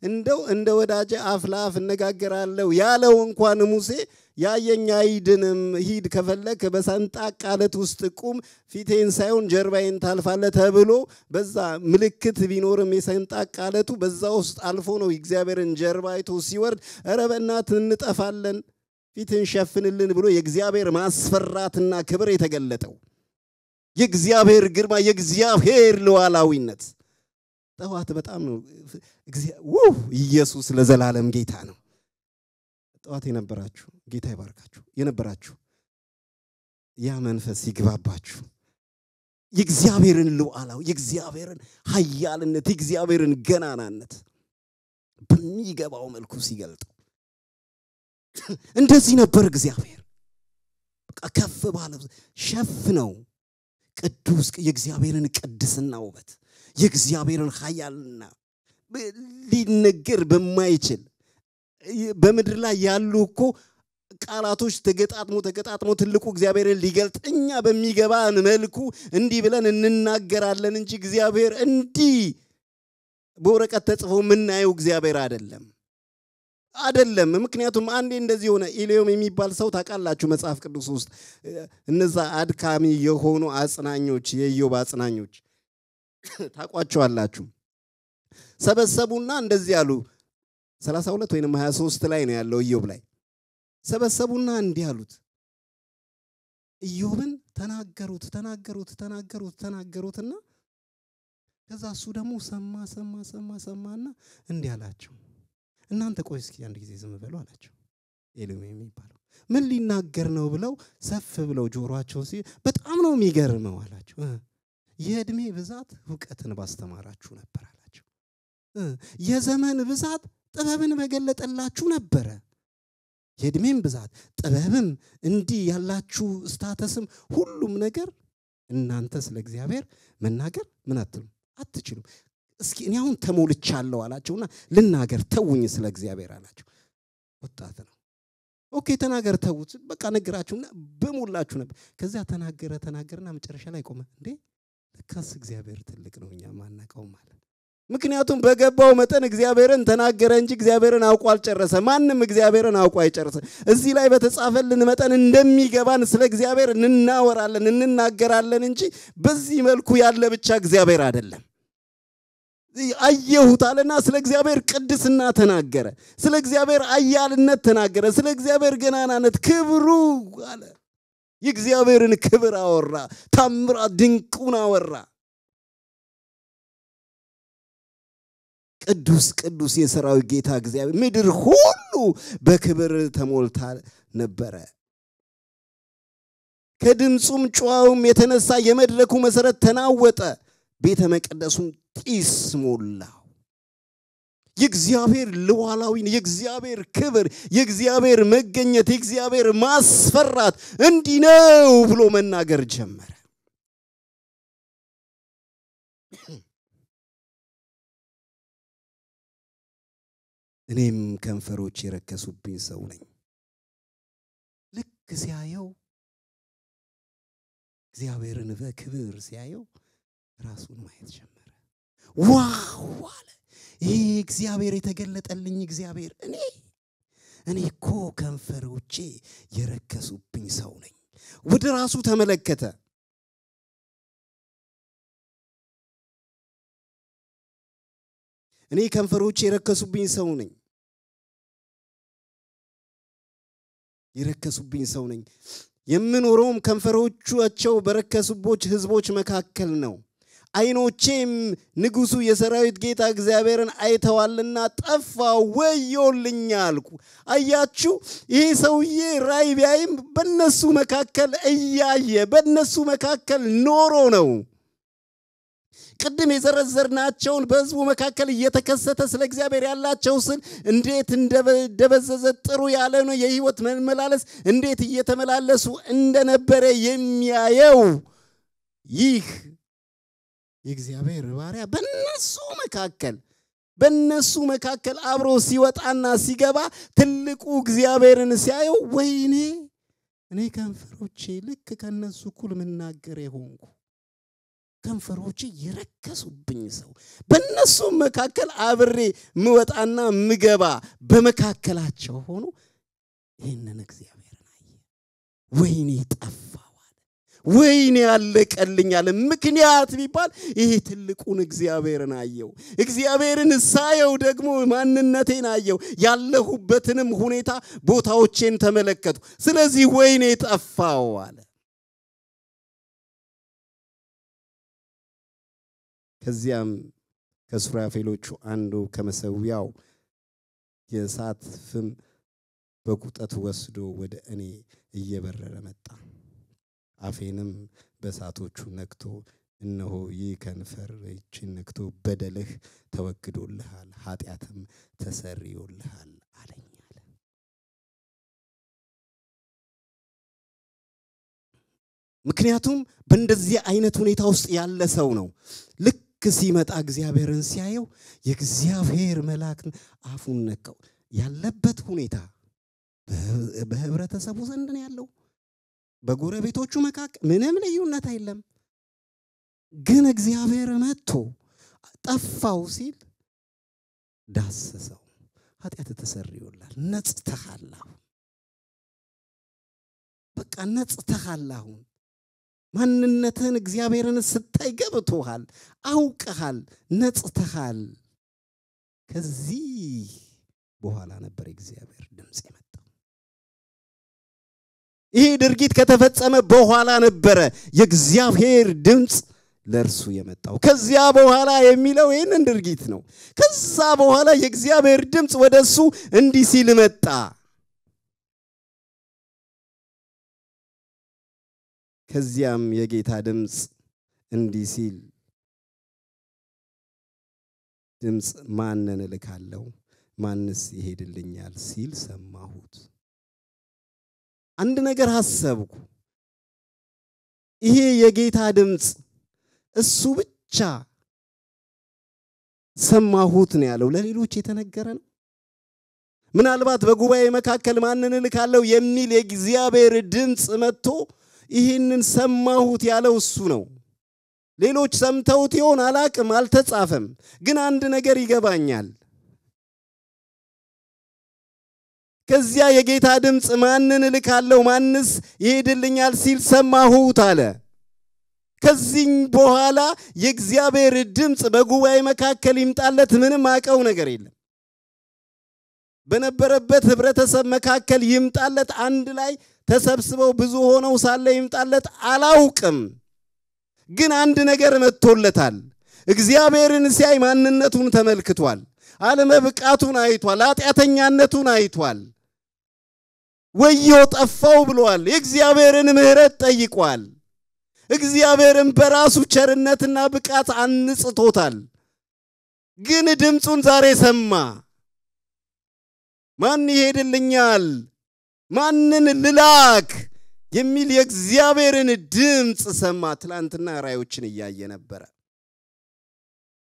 እንደው እንደ ወዳጄ አፍ ለአፍ እነጋገራለሁ ያለው እንኳን ሙሴ ያየኝ አይድንም፣ ሂድ ከፈለክ በሰንጣቅ ዓለት ውስጥ ቁም፣ ፊቴን ሳይሆን ጀርባዬን ታልፋለህ ተብሎ በዛ ምልክት ቢኖርም የሰንጣቅ ዓለቱ በዛ ውስጥ አልፎ ነው እግዚአብሔርን ጀርባ አይቶ ሲወርድ ኧረ በእናትህ እንጠፋለን ፊትን ሸፍንልን ብሎ የእግዚአብሔር ማስፈራትና ክብር የተገለጠው የእግዚአብሔር ግርማ የእግዚአብሔር ሉዓላዊነት ጠዋት በጣም ነው ኢየሱስ ለዘላለም ጌታ ነው። ጠዋት የነበራችሁ ጌታ ይባርካችሁ የነበራችሁ ያ መንፈስ ይግባባችሁ። የእግዚአብሔርን ሉዓላው የእግዚአብሔርን ኃያልነት የእግዚአብሔርን ገናናነት በሚገባው መልኩ ሲገልጥ እንደዚህ ነበር እግዚአብሔር። በቃ ከፍ ባለ ሸፍነው ቅዱስ የእግዚአብሔርን ቅድስና ውበት የእግዚአብሔርን ኃያልና ሊነገር በማይችል በመድር ላይ ያሉ እኮ ቃላቶች ተገጣጥሞ ትልቁ እግዚአብሔርን ሊገልጥ እኛ በሚገባን መልኩ እንዲህ ብለን እንናገራለን እንጂ እግዚአብሔር እንዲህ በወረቀት ተጽፎ ምናየው እግዚአብሔር አይደለም። ምክንያቱም አንዴ እንደዚህ ሆነ። ኢሊዮም የሚባል ሰው ታውቃላችሁ መጽሐፍ ቅዱስ ውስጥ እነዛ አድካሚ የሆኑ አጽናኞች የኢዮብ አጽናኞች ታቋቸዋላችሁ። ሰበሰቡና እንደዚህ ያሉ 32 ወይንም 23 ላይ ነው ያለው ኢዮብ ላይ ሰበሰቡና እንዲህ አሉት። ኢዮብን ተናገሩትና ከዛ እሱ ደግሞ ሰማና እንዲህ አላቸው። እናንተ ቆይ እስኪ አንድ ጊዜ ዝም በሉ አላቸው። ኢሊዮም የሚባለው ምን ሊናገር ነው ብለው ሰፍ ብለው ጆሮአቸው በጣም ነው የሚገርመው አላቸው። የእድሜ ብዛት ዕውቀትን ባስተማራችሁ ነበር አላቸው። የዘመን ብዛት ጥበብን በገለጠላችሁ ነበር። የእድሜም ብዛት ጥበብም እንዲህ ያላችሁ ስታተስም ሁሉም ነገር እናንተ ስለ እግዚአብሔር መናገር ምን አትችሉም። እስኪ እኔ አሁን ተሞልቻለሁ አላቸውና ልናገር ተውኝ ስለ እግዚአብሔር አላቸው። ወጣት ነው። ኦኬ ተናገር ተውት በቃ ነግራችሁና በሞላችሁ ነበር። ከዛ ተናገረና መጨረሻ ላይ ቆመ። እንዴ ለካስ እግዚአብሔር ትልቅ ነው እኛ ማናቀው ማለት። ምክንያቱም በገባው መጠን እግዚአብሔርን ተናገረ እንጂ እግዚአብሔርን አውቆ አልጨረሰ። ማንም እግዚአብሔርን አውቆ አይጨርስ። እዚህ ላይ በተጻፈልን መጠን እንደሚገባን ስለ እግዚአብሔር እንናወራለን እንናገራለን እንጂ በዚህ መልኩ ያለ ብቻ እግዚአብሔር አይደለም። አየሁት አለና ስለ እግዚአብሔር ቅድስና ተናገረ። ስለ እግዚአብሔር ኃያልነት ተናገረ። ስለ እግዚአብሔር ገናናነት ክብሩ አለ። የእግዚአብሔርን ክብር አወራ። ታምራት ድንቁን አወራ። ቅዱስ የሰራዊት ጌታ እግዚአብሔር ምድር ሁሉ በክብር ተሞልታ ነበር። ከድምጹም ጩኸቱም የተነሳ የመድረኩ መሰረት ተናወጠ። ቤተ መቅደሱም ጢስ ሞላው። የእግዚአብሔር ሉዓላዊነት የእግዚአብሔር ክብር የእግዚአብሔር መገኘት የእግዚአብሔር ማስፈራት እንዲህ ነው ብሎ መናገር ጀመረ። እኔም ከንፈሮች የረከሱብኝ ሰው ነኝ። ልክ ሲያየው እግዚአብሔርን በክብር ሲያየው ራሱን ማየት ጀመረ። ዋው አለ። ይሄ እግዚአብሔር የተገለጠልኝ እግዚአብሔር እኔ እኮ ከንፈሮቼ የረከሱብኝ ሰው ነኝ። ወደ ራሱ ተመለከተ። እኔ ከንፈሮቼ የረከሱብኝ ሰው ነኝ። የምኖረውም ከንፈሮቻቸው በረከሱቦች ህዝቦች መካከል ነው። አይኖቼም ንጉሱ የሰራዊት ጌታ እግዚአብሔርን አይተዋልና ጠፋ ወዮልኝ አልኩ። አያችሁ ይሄ ሰውዬ ራእይ ቢያይም በእነሱ መካከል እያየ በእነሱ መካከል ኖሮ ነው። ቅድም የዘረዘርናቸውን በህዝቡ መካከል እየተከሰተ ስለ እግዚአብሔር ያላቸው ስል እንዴት እንደበዘዘ ጥሩ ያለ ነው የህይወት መመላለስ እንዴት እየተመላለሱ እንደነበረ የሚያየው ይህ የእግዚአብሔር ባሪያ በእነሱ መካከል አብሮ ሲወጣና ሲገባ ትልቁ እግዚአብሔርን ሲያየው ወይኔ እኔ ከንፈሮቼ ልክ ከነሱ እኩል መናገር የሆንኩ ከንፈሮቼ የረከሱብኝ ሰው በእነሱ መካከል አብሬ ምወጣና ምገባ በመካከላቸው ሆኖ ይሄንን እግዚአብሔርን አየ። ወይኔ ጠፋው አለ። ወይኔ ያለቀልኝ አለ። ምክንያት ቢባል ይሄ ትልቁን እግዚአብሔርን አየው። እግዚአብሔርን ሳየው ደግሞ ማንነቴን አየው። ያለሁበትንም ሁኔታ ቦታዎቼን ተመለከቱ። ስለዚህ ወይኔ ጠፋው አለ። ከዚያም ከሱራፌሎቹ አንዱ ከመሰዊያው የእሳት ፍም በቁጠት ወስዶ ወደ እኔ እየበረረ መጣ። አፌንም በእሳቶቹ ነክቶ እነሆ ይህ ከንፈር እጅን ነክቶ በደልህ ተወግዶልሃል፣ ኃጢአትም ተሰርዮልሃል አለኝ አለ። ምክንያቱም በእንደዚህ አይነት ሁኔታ ውስጥ ያለ ሰው ነው ልክ ሲመጣ እግዚአብሔርን ሲያየው የእግዚአብሔር መልአክ አፉን ነካው። ያለበት ሁኔታ በህብረተሰቡ ዘንድ ነው ያለው፣ በጎረቤቶቹ መካከል ምንም ልዩነት የለም። ግን እግዚአብሔር መጥቶ ጠፋው ሲል ዳሰሰው። ኃጢአት ተሰርዮልሃል፣ ነጽተሃል። በቃ ነጽተሃል። ማንነትን እግዚአብሔርን ስታይ ገብቶሃል፣ አውቀሃል፣ ነጽተሃል። ከዚህ በኋላ ነበር እግዚአብሔር ድምጽ የመጣው። ይሄ ድርጊት ከተፈጸመ በኋላ ነበር የእግዚአብሔር ድምጽ ለርሱ የመጣው። ከዚያ በኋላ የሚለው ይሄንን ድርጊት ነው። ከዛ በኋላ የእግዚአብሔር ድምጽ ወደሱ እንዲህ ሲል መጣ። ከዚያም የጌታ ድምጽ እንዲህ ሲል ድምጽ ማንን እልካለሁ ማንስ ይሄድልኛል ሲል ሰማሁት። አንድ ነገር አሰብኩ። ይሄ የጌታ ድምጽ እሱ ብቻ ሰማሁት ነው ያለው፣ ለሌሎች የተነገረ ነው? ምናልባት በጉባኤ መካከል ማንን እልካለሁ የሚል የእግዚአብሔር ድምጽ መጥቶ ይሄንን ሰማሁት ያለው እሱ ነው። ሌሎች ሰምተውት ይሆን አላቅም፣ አልተጻፈም። ግን አንድ ነገር ይገባኛል። ከዚያ የጌታ ድምጽ ማንን እልካለሁ ማንስ ይሄድልኛል ሲል ሰማሁት አለ። ከዚህ በኋላ የእግዚአብሔር ድምጽ በጉባኤ መካከል ይምጣለት ምንም አቀው ነገር የለም። በነበረበት ህብረተሰብ መካከል ይምጣለት፣ አንድ ላይ ተሰብስበው ብዙ ሆነው ሳለ ይምጣለት አላውቅም። ግን አንድ ነገር መጥቶለታል። እግዚአብሔርን ሲያይ ማንነቱን ተመልክቷል፣ አለመብቃቱን አይቷል፣ ኃጢአተኛነቱን አይቷል። ወዮ ጠፋው ብሏል። የእግዚአብሔርን ምህረት ጠይቋል። እግዚአብሔርን በራሱ ቸርነትና ብቃት አንጽቶታል። ግን ድምጹን ዛሬ ሰማ። ማን ይሄድልኛል ማንን ልላክ የሚል የእግዚአብሔርን ድምጽ ሰማ። ትላንትና ራእዮችን እያየ ነበር።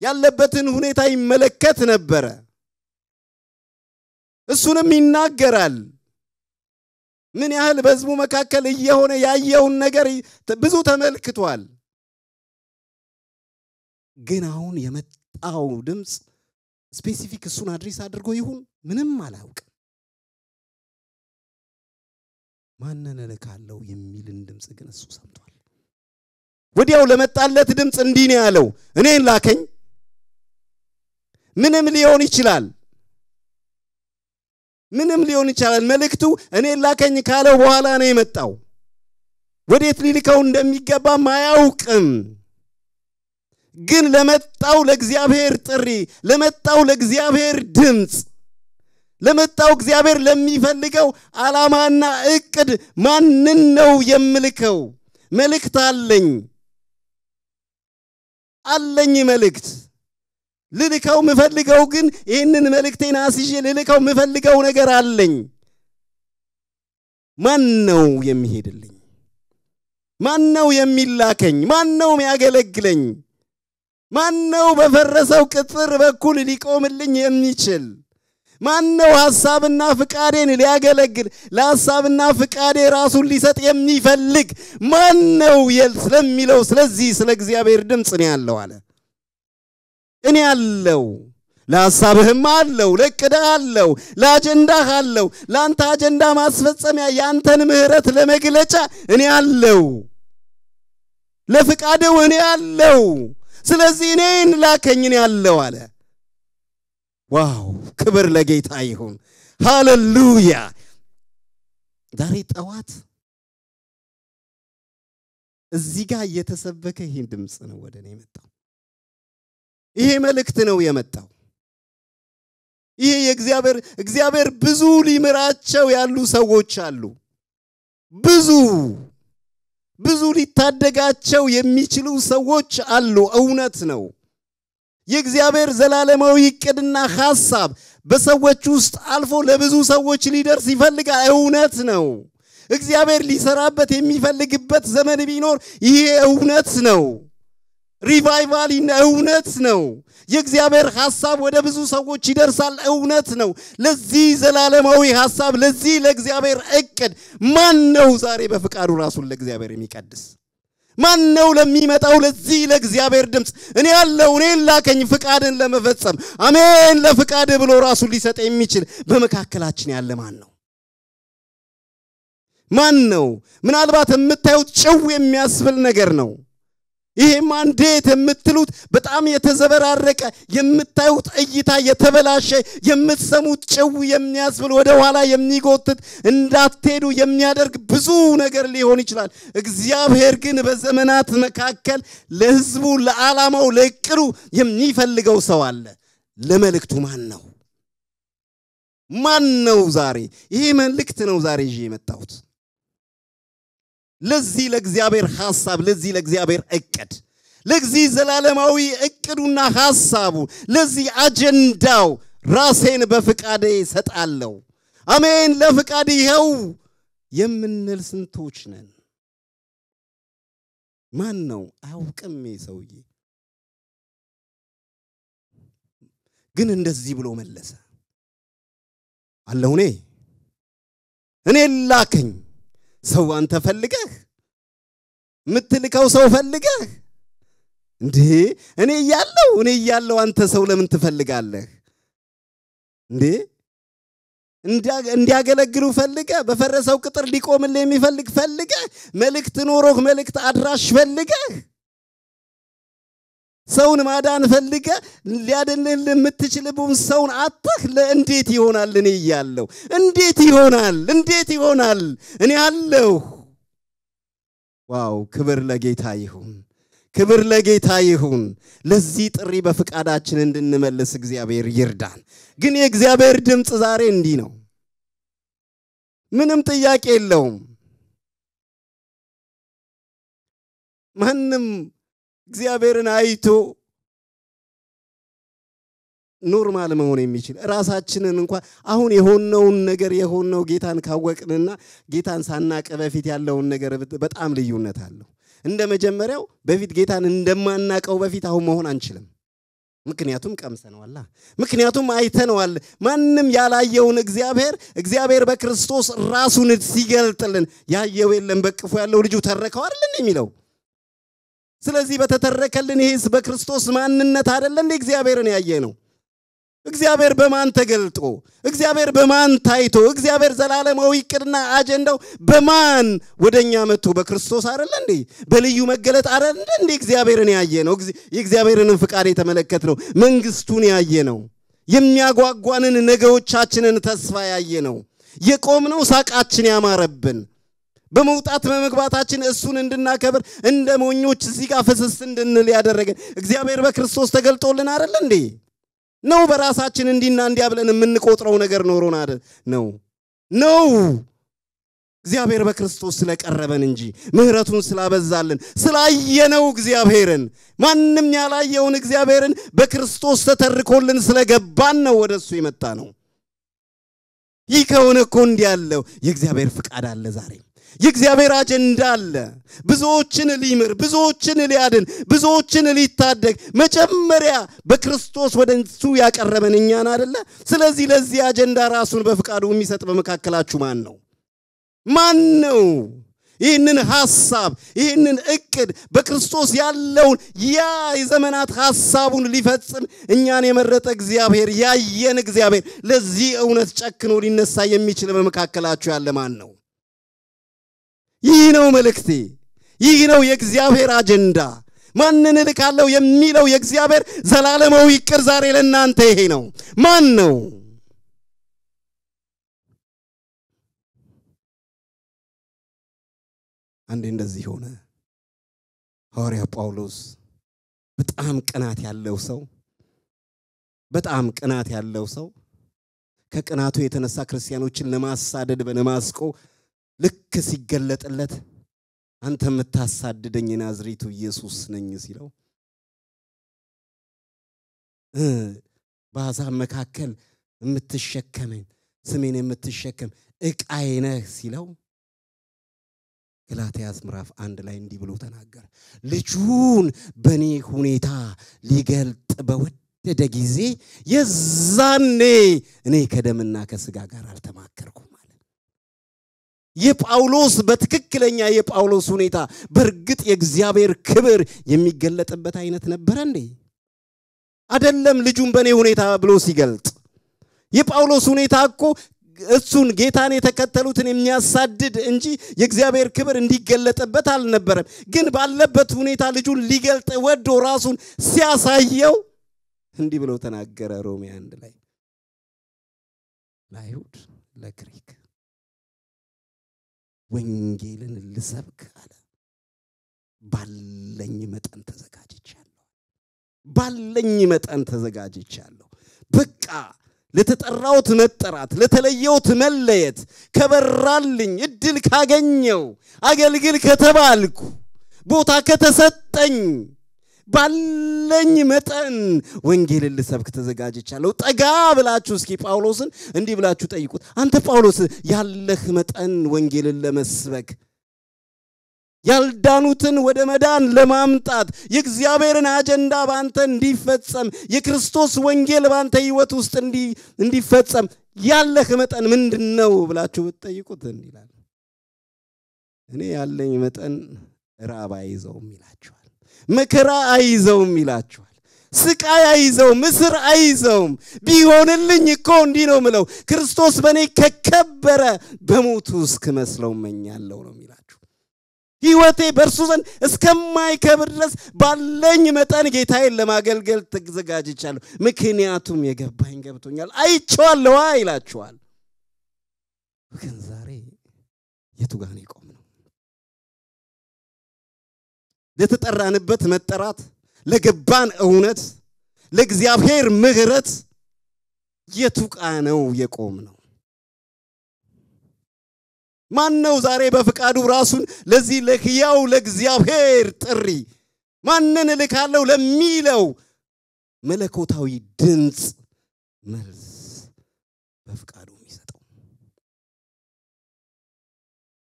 ያለበትን ሁኔታ ይመለከት ነበር። እሱንም ይናገራል። ምን ያህል በሕዝቡ መካከል እየሆነ ያየውን ነገር ብዙ ተመልክቷል። ግን አሁን የመጣው ድምጽ ስፔሲፊክ እሱን አድሬስ አድርጎ ይሁን ምንም አላውቅም። ማንን እልካለሁ የሚልን ድምጽ ግን እሱ ሰምቷል። ወዲያው ለመጣለት ድምጽ እንዲህ ነው ያለው፣ እኔን ላከኝ። ምንም ሊሆን ይችላል፣ ምንም ሊሆን ይችላል። መልእክቱ እኔን ላከኝ ካለው በኋላ ነው የመጣው። ወዴት ሊልከው እንደሚገባ ማያውቅም። ግን ለመጣው ለእግዚአብሔር ጥሪ፣ ለመጣው ለእግዚአብሔር ድምጽ፣ ለመጣው እግዚአብሔር ለሚፈልገው ዓላማና እቅድ ማንን ነው የምልከው? መልእክት አለኝ መልእክት ልልከው ምፈልገው። ግን ይሄንን መልእክቴን አስይዤ ልልከው ምፈልገው ነገር አለኝ። ማን ነው የሚሄድልኝ? ማን ነው የሚላከኝ? ማን ነው የሚያገለግለኝ? ማን ነው በፈረሰው ቅጥር በኩል ሊቆምልኝ የሚችል? ማን ነው ሐሳብና ፍቃዴን ሊያገለግል ለሐሳብና ፍቃዴ ራሱን ሊሰጥ የሚፈልግ? ማን ነው ስለሚለው ስለዚህ ስለ እግዚአብሔር ድምጽ ነው ያለው አለ። እኔ አለው፣ ለሐሳብህም አለው፣ ለቅድህ አለው፣ ለአጀንዳህ አለው፣ ለአንተ አጀንዳ ማስፈጸሚያ ያንተን ምህረት ለመግለጫ እኔ አለው፣ ለፍቃድህ እኔ አለው። ስለዚህ እኔን ላከኝ እኔ አለው አለ። ዋው ክብር ለጌታ ይሁን። ሃሌሉያ። ዛሬ ጠዋት እዚህ ጋር እየተሰበከ ይሄን ድምጽ ነው ወደኔ የመጣው። ይሄ መልእክት ነው የመጣው። ይሄ እግዚአብሔር ብዙ ሊምራቸው ያሉ ሰዎች አሉ። ብዙ ሊታደጋቸው የሚችሉ ሰዎች አሉ። እውነት ነው። የእግዚአብሔር ዘላለማዊ ዕቅድና ሐሳብ በሰዎች ውስጥ አልፎ ለብዙ ሰዎች ሊደርስ ይፈልጋል። እውነት ነው። እግዚአብሔር ሊሰራበት የሚፈልግበት ዘመን ቢኖር ይሄ እውነት ነው። ሪቫይቫል እውነት ነው። የእግዚአብሔር ሐሳብ ወደ ብዙ ሰዎች ይደርሳል። እውነት ነው። ለዚህ ዘላለማዊ ሐሳብ ለዚህ ለእግዚአብሔር ዕቅድ ማን ነው ዛሬ በፍቃዱ ራሱን ለእግዚአብሔር የሚቀድስ? ማን ነው ለሚመጣው ለዚህ ለእግዚአብሔር ድምጽ እኔ ያለው እኔ ላከኝ ፍቃድን ለመፈጸም አሜን ለፍቃድ ብሎ ራሱን ሊሰጥ የሚችል በመካከላችን ያለ ማን ነው? ማን ነው? ምናልባት የምታዩት ጭው የሚያስብል ነገር ነው። ይሄ ማንዴት የምትሉት በጣም የተዘበራረቀ የምታዩት እይታ የተበላሸ የምትሰሙት ጭው የሚያስብል ወደ ኋላ የሚጎትት እንዳትሄዱ የሚያደርግ ብዙ ነገር ሊሆን ይችላል። እግዚአብሔር ግን በዘመናት መካከል ለሕዝቡ ለዓላማው ለዕቅዱ የሚፈልገው ሰው አለ። ለመልእክቱ ማን ነው? ማን ነው? ዛሬ ይሄ መልእክት ነው ዛሬ ይዤ የመጣሁት። ለዚህ ለእግዚአብሔር ሐሳብ ለዚህ ለእግዚአብሔር ዕቅድ ለዚህ ዘላለማዊ ዕቅዱና ሐሳቡ ለዚህ አጀንዳው ራሴን በፍቃዴ ሰጣለሁ አሜን ለፍቃድ ይኸው የምንል ስንቶች ነን? ማን ነው? አውቅም ሰውዬ ግን እንደዚህ ብሎ መለሰ። አለሁ እኔ ላከኝ ሰው አንተ ፈልገህ ምትልከው ሰው ፈልገህ እንዴ? እኔ ያለው አንተ ሰው ለምን ትፈልጋለህ እንዴ? እንዲያገለግሉ ፈልገህ በፈረሰው ቅጥር ሊቆምልህ የሚፈልግ ፈልገህ መልእክት ኖሮህ መልእክት አድራሽ ፈልገህ ሰውን ማዳን ፈልገህ ሊያድንልህ የምትችልውን ሰውን አጥተህ ለእንዴት ይሆናል? እኔ ያለው እንዴት ይሆናል? እኔ አለሁ። ዋው! ክብር ለጌታ ይሁን። ለዚህ ጥሪ በፍቃዳችን እንድንመለስ እግዚአብሔር ይርዳን። ግን የእግዚአብሔር ድምጽ ዛሬ እንዲህ ነው። ምንም ጥያቄ የለውም። ማንም እግዚአብሔርን አይቶ ኖርማል መሆን የሚችል ራሳችንን እንኳን አሁን የሆነው ጌታን ካወቅንና ጌታን ሳናቀ በፊት ያለውን ነገር በጣም ልዩነት አለው። እንደ መጀመሪያው በፊት ጌታን እንደማናቀው በፊት አሁን መሆን አንችልም። ምክንያቱም ቀምሰነዋል፣ ምክንያቱም አይተነዋል። ማንም ያላየውን እግዚአብሔር በክርስቶስ ራሱን ሲገልጥልን ያየው የለም በቅፎ ያለው ልጁ ተረከው አይደል የሚለው። ስለዚህ በተተረከልን ይሄስ በክርስቶስ ማንነት አይደል እንደ እግዚአብሔርን ያየነው። እግዚአብሔር በማን ተገልጦ እግዚአብሔር በማን ታይቶ እግዚአብሔር ዘላለማዊ ዕቅድና አጀንዳው በማን ወደኛ መጥቶ በክርስቶስ አይደል እንዴ? በልዩ መገለጥ አይደል እንዴ እግዚአብሔርን ያየነው? የእግዚአብሔርን ፍቃድ የተመለከትነው መንግስቱን ያየነው የሚያጓጓንን ነገሮቻችንን ተስፋ ያየነው የቆምነው ሳቃችን ያማረብን በመውጣት በመግባታችን እሱን እንድናከብር እንደ ሞኞች እዚህ ጋር ፈሰስ እንድንል ያደረገ እግዚአብሔር በክርስቶስ ተገልጦልን አይደል እንዴ? ነው በራሳችን እንዲና እንዲያ ብለን የምንቆጥረው ነገር ኖሮን አይደል ነው እግዚአብሔር በክርስቶስ ስለቀረበን እንጂ ምህረቱን ስላበዛልን ስላየነው እግዚአብሔርን ማንንም ያላየውን እግዚአብሔርን በክርስቶስ ተተርኮልን ስለገባን ነው ወደሱ የመጣ ነው። ይህ ከሆነ እኮ እንዲያለው የእግዚአብሔር ፍቃድ አለ። ዛሬ የእግዚአብሔር አጀንዳ አለ። ብዙዎችን ሊምር፣ ብዙዎችን ሊያድን፣ ብዙዎችን ሊታደግ መጀመሪያ በክርስቶስ ወደሱ ያቀረበን እኛን አይደለ? ስለዚህ ለዚህ አጀንዳ ራሱን በፍቃዱ የሚሰጥ በመካከላችሁ ማን ነው? ይህንን ሐሳብ ይህንን ዕቅድ በክርስቶስ ያለውን ያ የዘመናት ሐሳቡን ሊፈጽም እኛን የመረጠ እግዚአብሔር ያየን እግዚአብሔር ለዚህ እውነት ጨክኖ ሊነሳ የሚችል በመካከላችሁ ያለ ማን ነው? ይህ ነው መልእክቴ። ይህ ነው የእግዚአብሔር አጀንዳ። ማንን ልካለው የሚለው የእግዚአብሔር ዘላለማዊ ዕቅድ ዛሬ ለእናንተ ይሄ ነው። ማን ነው? አንዴ እንደዚህ ሆነ። ሐዋርያ ጳውሎስ በጣም ቅናት ያለው ሰው በጣም ቅናት ያለው ሰው ከቅናቱ የተነሳ ክርስቲያኖችን ለማሳደድ በደማስቆ ልክ ሲገለጥለት አንተ የምታሳድደኝ የናዝሬቱ ኢየሱስ ነኝ ሲለው በአሕዛብ መካከል የምትሸከመኝ ስሜን የምትሸከም ዕቃዬ ነህ ሲለው ገላትያስ ምዕራፍ 1 ላይ እንዲህ ብሎ ተናገረ ልጁን በኔ ሁኔታ ሊገልጥ በወደደ ጊዜ የዛኔ እኔ ከደምና ከሥጋ ጋር አልተማከርኩም ማለት የጳውሎስ በትክክለኛ የጳውሎስ ሁኔታ በርግጥ የእግዚአብሔር ክብር የሚገለጥበት አይነት ነበር እንዴ አይደለም ልጁን በኔ ሁኔታ ብሎ ሲገልጥ የጳውሎስ ሁኔታ እኮ እሱን ጌታን የተከተሉትን የሚያሳድድ እንጂ የእግዚአብሔር ክብር እንዲገለጥበት አልነበረም ግን ባለበት ሁኔታ ልጁን ሊገልጥ ወዶ ራሱን ሲያሳየው እንዲህ ብሎ ተናገረ ሮሜ 1 ላይ ለአይሁድ ለግሪክ ወንጌልን ልሰብክ አለ ባለኝ መጠን ተዘጋጅቻለሁ በቃ ለተጠራውት መጠራት ለተለየውት መለየት ከበራልኝ እድል ካገኘው አገልግል ከተባልኩ ቦታ ከተሰጠኝ ባለኝ መጠን ወንጌልን ልሰብክ ተዘጋጅቻለሁ ጠጋ ብላችሁ እስኪ ጳውሎስን እንዲህ ብላችሁ ጠይቁት አንተ ጳውሎስ ያለህ መጠን ወንጌልን ለመስበክ ያልዳኑትን ወደ መዳን ለማምጣት የእግዚአብሔርን አጀንዳ ባንተ እንዲፈጸም የክርስቶስ ወንጌል ባንተ ህይወት ውስጥ እንዲፈጸም ያለህ መጠን ምንድነው ብላችሁ ብትጠይቁት እንዲላል እኔ ያለኝ መጠን ራብ አይዘውም ይላችኋል መከራ አይዘውም ይላችኋል ስቃይ አይዘውም እስር አይዘውም ቢሆንልኝ እኮ እንዲህ ነው ምለው ክርስቶስ በኔ ከከበረ በሞቱ እስከመስለው መኛለሁ ነው ይላል ህይወቴ በርሱ ዘንድ እስከማይከብር ድረስ ባለኝ መጠን ጌታዬን ለማገልገል ተዘጋጅቻለሁ ምክንያቱም የገባኝ ገብቶኛል አይቼዋለሁ ይላችኋል ግን ዛሬ የቱ ጋር ነው የቆምነው ለተጠራንበት መጠራት ለገባን እውነት ለእግዚአብሔር ምህረት የቱ ጋር ነው የቆምነው ማን ነው ዛሬ በፍቃዱ ራሱን ለዚህ ለሕያው ለእግዚአብሔር ጥሪ ማንን ልካለው ለሚለው መለኮታዊ ድምጽ መልስ በፍቃዱ የሚሰጠው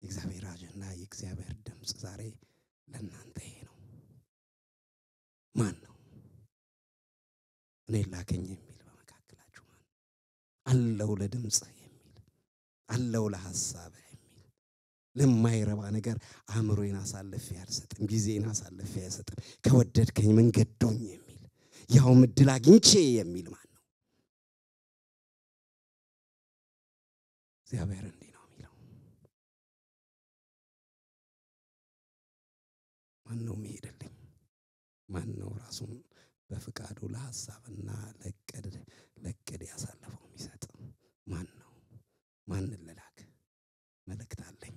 እግዚአብሔር አጀንዳ የእግዚአብሔር ድምጽ ዛሬ ለእናንተ ይሄ ነው ማን ነው እኔ ላከኝ የሚል በመካከላችሁ ማን አለው ለድምጽ የሚል አለው ለሐሳብ ለማይረባ ነገር አእምሮዬን አሳልፌ አልሰጥም ጊዜን አሳልፌ አልሰጥም ከወደድከኝ መንገዶኝ የሚል ያው ምድል አግኝቼ የሚል ማን ነው እግዚአብሔር እንዲህ ነው የሚለው ማን ነው የሚሄድልኝ ማን ነው ራሱን በፍቃዱ ለሐሳብና ለቅድ ያሳልፈው የሚሰጥ ማን ነው ማን ልላክ መልእክት አለኝ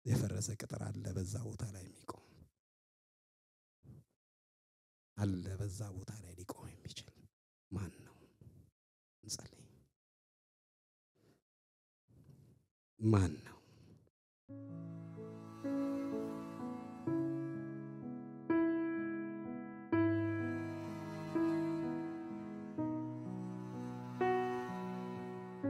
የፈረሰ ቅጥር አለ በዛ ቦታ ላይ የሚቆም አለ በዛ ቦታ ላይ ሊቆም የሚችል ማን ነው እንጸልይ ማን